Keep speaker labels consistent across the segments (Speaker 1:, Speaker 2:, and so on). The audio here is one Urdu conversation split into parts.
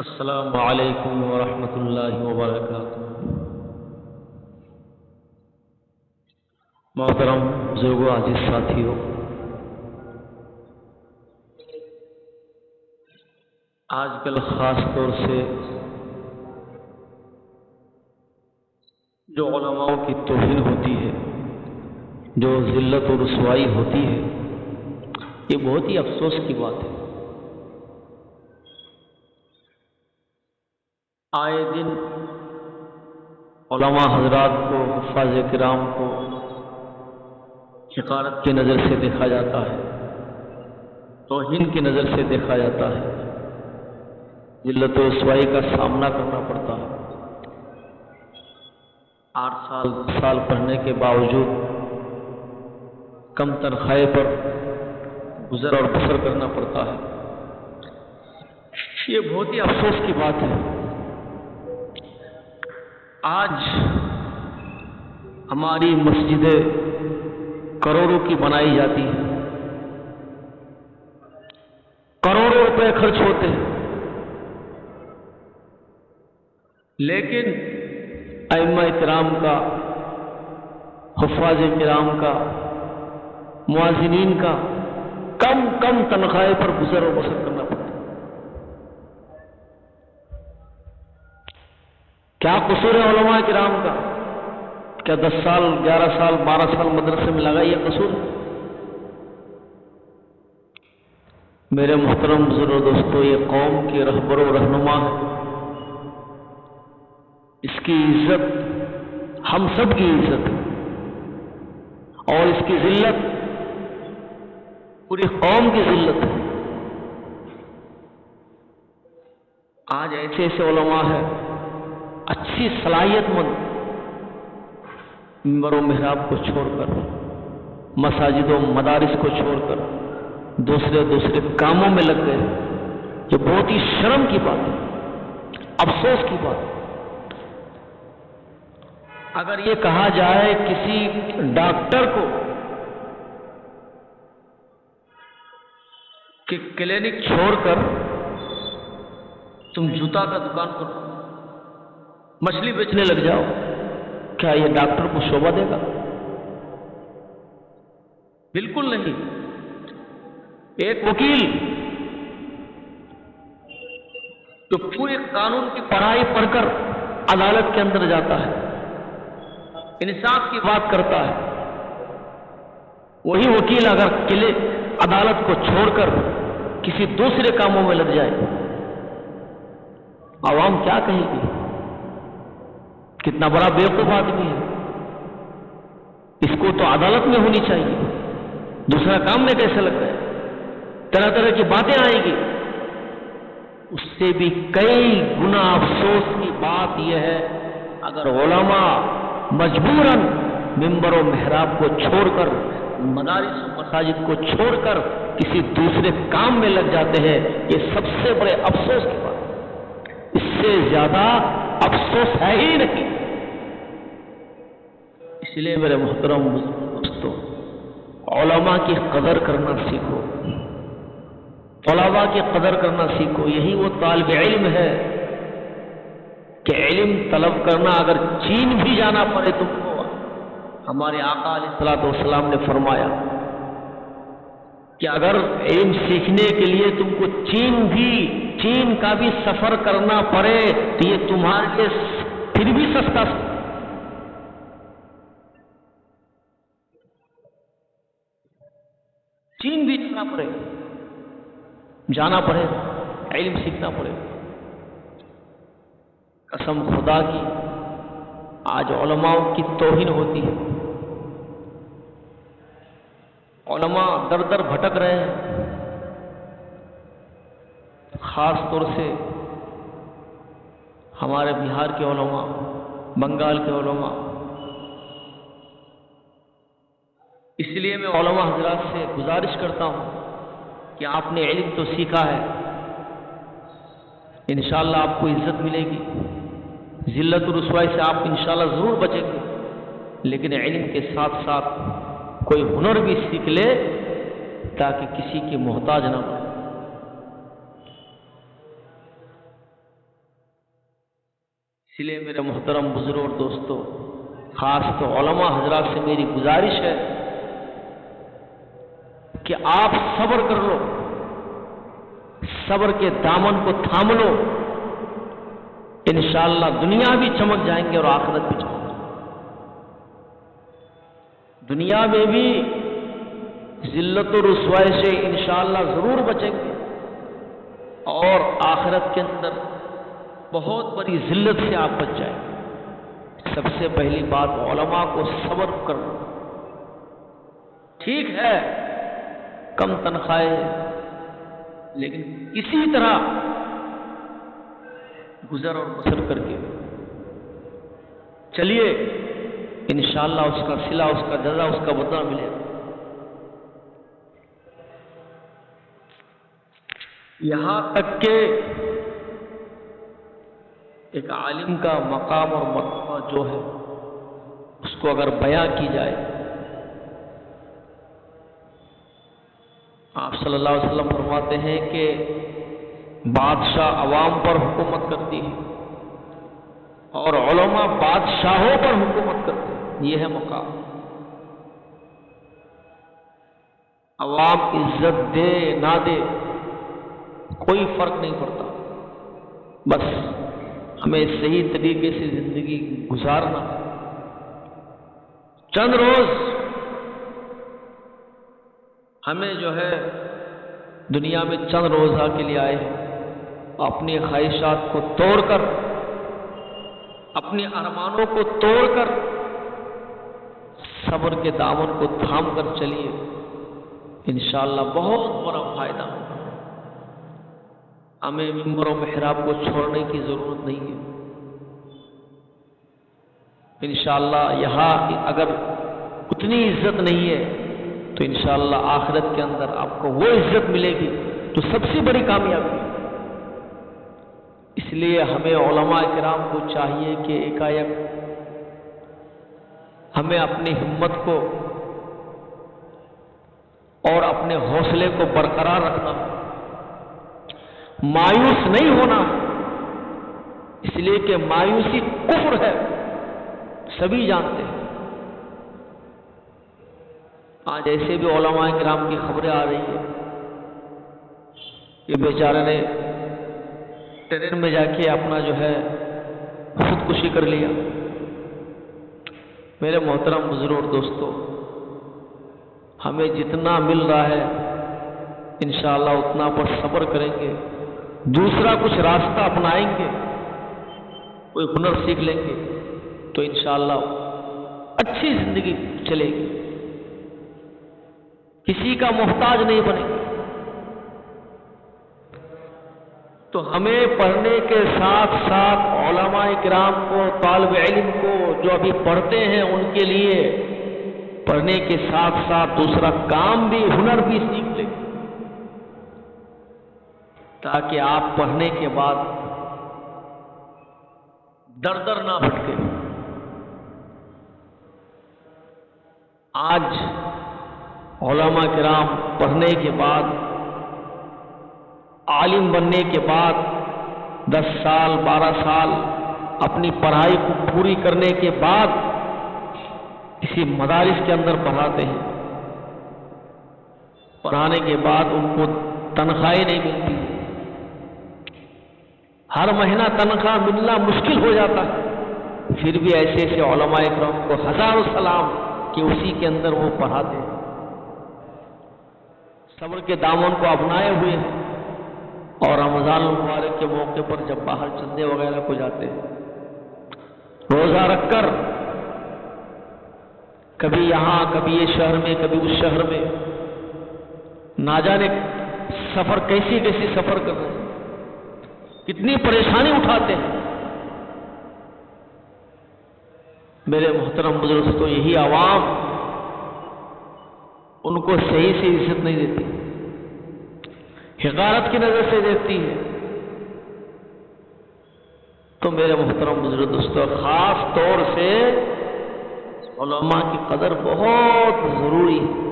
Speaker 1: السلام علیکم ورحمۃ اللہ وبرکاتہ۔ محترم بزرگوں، عزیز ساتھیوں، آج کل خاص طور سے جو علماء کی توہین ہوتی ہے، جو ذلت و رسوائی ہوتی ہے، یہ بہت ہی افسوس کی بات ہے۔ آئے دن علماء حضرات کو، حفاظ کرام کو حقارت کی نظر سے دیکھا جاتا ہے، توہین کی نظر سے دیکھا جاتا ہے، ذلت و رسوائی کا سامنا کرنا پڑتا ہے۔ 8 سال پڑھنے کے باوجود کم تنخواہ پر گزر اور بسر کرنا پڑتا ہے۔ یہ بہت ہی افسوس کی بات ہے۔ آج ہماری مسجدیں کروڑوں کی بنائی جاتی ہیں، کروڑوں روپے خرچ ہوتے ہیں، لیکن ائمہ کرام کا، حفاظ کرام کا، مؤذنین کا کم تنخواہ پر گزر و بسر کرنا پڑتا ہے۔ کیا قصور ہے علماء کرام کا؟ کیا 10 سال، 11 سال، 12 سال مدرسے میں لگا یہ قصور؟ میرے محترم بزرگ دوستو، یہ قوم کے رہبر و رہنما ہے، اس کی عزت ہم سب کی عزت ہے، اور اس کی ذلت پوری قوم کی ذلت ہے۔ آج ایسے علماء ہیں، اچھی صلاحیت مند، منبر و محراب کو چھوڑ کر، مساجد و مدارس کو چھوڑ کر دوسرے کاموں میں لگ گئے۔ یہ بہت ہی شرم کی بات ہے، افسوس کی بات ہے۔ اگر یہ کہا جائے کسی ڈاکٹر کو کہ کلینک چھوڑ کر تم جوتا کا دکان کرو، مچھلی بیچنے لگ جاؤ، کیا یہ ڈاکٹر کو شعبہ دے گا؟ بالکل نہیں۔ ایک وکیل جو پورے قانون کی پڑھائی پڑھ کر عدالت کے اندر جاتا ہے، انصاف کی بات کرتا ہے، وہی وکیل اگر عدالت کو چھوڑ کر کسی دوسرے کاموں میں لگ جائے، عوام کیا کہے گی؟ کتنا بڑا بیوقوف آدمی ہے، اس کو تو عدالت میں ہونی چاہیے، دوسرا کام میں کیسے لگ رہا ہے؟ طرح کی باتیں آئیں گی۔ اس سے بھی کئی گنا افسوس کی بات یہ ہے، اگر علماء مجبوراً منبر و محراب کو چھوڑ کر، مدارس و مساجد کو چھوڑ کر کسی دوسرے کام میں لگ جاتے ہیں، یہ سب سے بڑے افسوس کی بات ہے۔ اس سے زیادہ افسوس ہے ہی نہیں۔ اس لیے میرے محترم دوستوں، علماء کی قدر کرنا سیکھو، طلباء کی قدر کرنا سیکھو۔ یہی وہ طالب علم ہے کہ علم طلب کرنا اگر چین بھی جانا پڑے تم کو، ہمارے آقا علیہ الصلوۃ والسلام نے فرمایا کہ اگر علم سیکھنے کے لیے تم کو چین کا بھی سفر کرنا پڑے تو یہ تمہارے لیے پھر بھی سستا۔ چین بھی جانا پڑے، علم سیکھنا پڑے۔ قسم خدا کی، آج علماء کی توہین ہوتی ہے، علماء در در بھٹک رہے ہیں۔ خاص طور سے ہمارے بہار کے علماء، بنگال کے علماء۔ اس لیے میں علماء حضرات سے گزارش کرتا ہوں کہ آپ نے علم تو سیکھا ہے، انشاءاللہ آپ کو عزت ملے گی، ذلت و رسوائی سے آپ انشاءاللہ ضرور بچیں گے، لیکن علم کے ساتھ ساتھ کوئی ہنر بھی سیکھ لے تاکہ کسی کی محتاج نہ بنے۔ اس لیے میرے محترم بزرگ اور دوستو، خاص تو علماء حضرات سے میری گزارش ہے کہ آپ صبر کر لو، صبر کے دامن کو تھام لو، انشاءاللہ دنیا بھی چمک جائیں گے اور آخرت بھی چمک جائیں گے۔ دنیا میں بھی ذلت و رسوائی سے انشاءاللہ ضرور بچیں گے، اور آخرت کے اندر بہت بڑی ذلت سے آپ بچ جائیں گے۔ سب سے پہلی بات علماء کو صبر کرنا۔ ٹھیک ہے کم تنخواہیں، لیکن کسی طرح گزر اور بسر کر کے چلیے، انشاءاللہ اس کا صلہ، اس کا جزا، اس کا بدلہ ملے گا۔ یہاں تک کہ ایک عالم کا مقام اور مرتبہ جو ہے اس کو اگر بیان کی جائے، آپ صلی اللہ علیہ وسلم فرماتے ہیں کہ بادشاہ عوام پر حکومت کرتی ہے اور علماء بادشاہوں پر حکومت کرتے ہیں۔ یہ ہے مقام۔ عوام عزت دے نہ دے کوئی فرق نہیں پڑتا، بس ہمیں صحیح طریقے سے زندگی گزارنا۔ چند روز ہمیں جو ہے دنیا میں چند روزہ کے لیے آئے ہیں، اپنی خواہشات کو توڑ کر، اپنے ارمانوں کو توڑ کر صبر کے دامن کو تھام کر چلیے، انشاءاللہ بہت بڑا فائدہ ہوگا۔ ہمیں ممبر و محراب کو چھوڑنے کی ضرورت نہیں ہے۔ انشاءاللہ یہاں اگر اتنی عزت نہیں ہے تو انشاءاللہ آخرت کے اندر آپ کو وہ عزت ملے گی جو سب سے بڑی کامیابی ہے۔ اس لیے ہمیں علماء کرام کو چاہیے کہ ایک ہمیں اپنی ہمت کو اور اپنے حوصلے کو برقرار رکھنا، مایوس نہیں ہونا، اس لیے کہ مایوسی کفر ہے، سبھی جانتے ہیں۔ آج ایسے بھی علماء کرام کی خبریں آ رہی ہیں کہ بیچارے نے ٹرین میں جا کے اپنا جو ہے خودکشی کر لیا۔ میرے محترم بزرگ اور دوستو، ہمیں جتنا مل رہا ہے انشاءاللہ اتنا پر صبر کریں گے، دوسرا کچھ راستہ اپنائیں گے، کوئی ہنر سیکھ لیں گے تو انشاءاللہ اچھی زندگی چلے گی، کسی کا محتاج نہیں بنے گی۔ تو ہمیں پڑھنے کے ساتھ ساتھ علماء کرام کو، طالب علم کو جو ابھی پڑھتے ہیں ان کے لیے پڑھنے کے ساتھ ساتھ دوسرا کام بھی، ہنر بھی سیکھ لیں، تاکہ آپ پڑھنے کے بعد در در نہ بھٹکے۔ آج علماء کرام پڑھنے کے بعد، عالم بننے کے بعد 10 سال 12 سال اپنی پڑھائی کو پوری کرنے کے بعد کسی مدارس کے اندر پڑھاتے ہیں۔ پڑھانے کے بعد ان کو تنخواہیں نہیں ملتی، ہر مہینہ تنخواہ ملنا مشکل ہو جاتا ہے، پھر بھی ایسے ایسے علماء کرام کو ہزاروں سلام کہ اسی کے اندر وہ پڑھاتے ہیں، صبر کے دامن کو اپنائے ہوئے ہیں، اور رمضان المبارک کے موقع پر جب باہر چندے وغیرہ کو جاتے ہیں، روزہ رکھ کر کبھی یہاں کبھی یہ شہر میں کبھی اس شہر میں، نہ جانے سفر کیسی کیسی سفر کر رہے ہیں، کتنی پریشانی اٹھاتے ہیں۔ میرے محترم بزرگ تو یہی عوام ان کو صحیح سے عزت نہیں دیتی، حقارت کی نظر سے دیکھتی ہے۔ تو میرے محترم بزرگ دوستوں، خاص طور سے علماء کی قدر بہت ضروری ہے،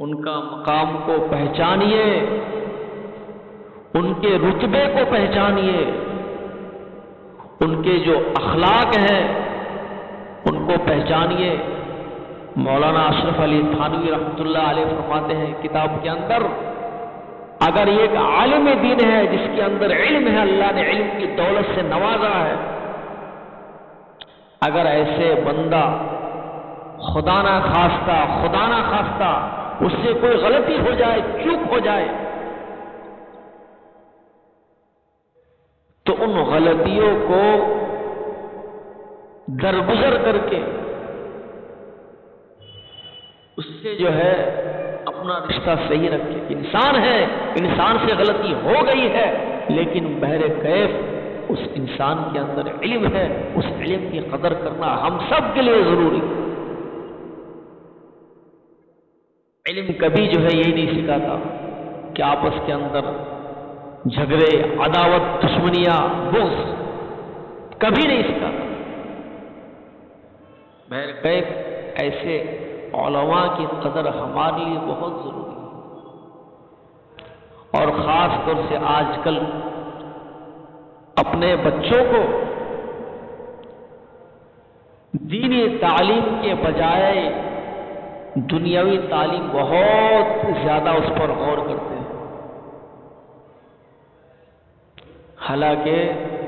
Speaker 1: ان کا مقام کو پہچانیے، ان کے رتبے کو پہچانیے، ان کے جو اخلاق ہیں ان کو پہچانیے۔ مولانا اشرف علی تھانوی رحمۃ اللہ علیہ فرماتے ہیں کتاب کے اندر، اگر یہ ایک عالم دین ہے جس کے اندر علم ہے، اللہ نے علم کی دولت سے نوازا ہے، اگر ایسے بندہ خدا نہ خواستہ اس سے کوئی غلطی ہو جائے، چوک ہو جائے، تو ان غلطیوں کو درگزر کر کے اس سے جو ہے اپنا رشتہ صحیح رکھے۔ انسان ہے، انسان سے غلطی ہو گئی ہے، لیکن بہر کیف اس انسان کے اندر علم ہے، اس علم کی قدر کرنا ہم سب کے لیے ضروری ہے۔ علم کبھی جو ہے یہی نہیں سکھاتا کہ آپس کے اندر جھگڑے، عداوت، دشمنیاں، بغض، کبھی نہیں سکھاتا۔ بہر کیف ایسے علماء کی قدر ہمارے لیے بہت ضروری ہے، اور خاص طور سے آج کل اپنے بچوں کو دینی تعلیم کے بجائے دنیاوی تعلیم بہت زیادہ اس پر غور کرتے ہیں۔ حالانکہ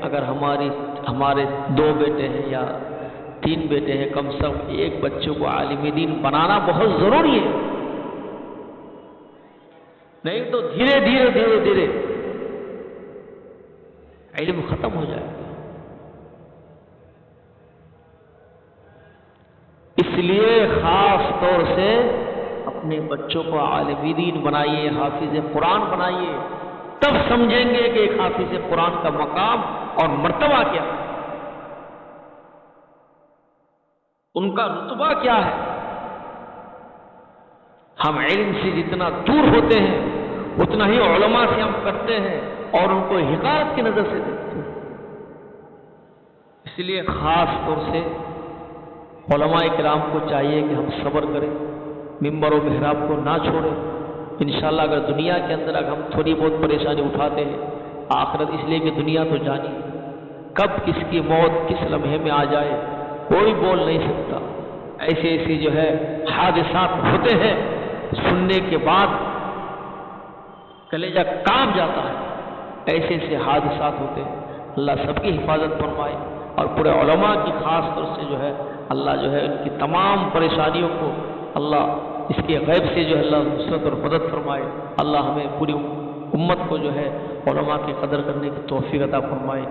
Speaker 1: اگر ہمارے 2 بیٹے ہیں یا 3 بیٹے ہیں، کم سے کم ایک بچے کو عالم دین بنانا بہت ضروری ہے، نہیں تو دھیرے دھیرے علم ختم ہو جائے گا۔ اس لیے خاص طور سے اپنے بچوں کو عالم دین بنائیے، حافظ قرآن بنائیے، تب سمجھیں گے کہ ایک حافظ قرآن کا مقام اور مرتبہ کیا ہے، ان کا رتبہ کیا ہے۔ ہم علم سے جتنا دور ہوتے ہیں اتنا ہی علماء سے ہم کرتے ہیں اور ان کو حقارت کی نظر سے دیکھتے ہیں۔ اس لیے خاص طور سے علماء کرام کو چاہیے کہ ہم صبر کریں، ممبر و محراب کو نہ چھوڑیں۔ انشاءاللہ اگر دنیا کے اندر اگر ہم تھوڑی بہت پریشانی اٹھاتے ہیں، آخرت اس لیے کہ دنیا تو جانی، کب کس کی موت کس لمحے میں آ جائے کوئی بول نہیں سکتا۔ ایسے جو ہے حادثات ہوتے ہیں، سننے کے بعد کلیجہ کانپ جاتا ہے، ایسے حادثات ہوتے ہیں۔ اللہ سب کی حفاظت فرمائے، اور پورے علماء کی خاص طور سے جو ہے اللہ جو ہے ان کی تمام پریشانیوں کو اللہ اس کے غیب سے جو ہے اللہ نصرت اور مدد فرمائے۔ اللہ ہمیں پوری امت کو جو ہے علماء کی قدر کرنے کی توفیق عطا فرمائے۔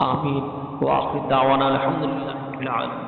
Speaker 1: آمین۔ وآخر دعوانا الحمدللہ رب العالمین۔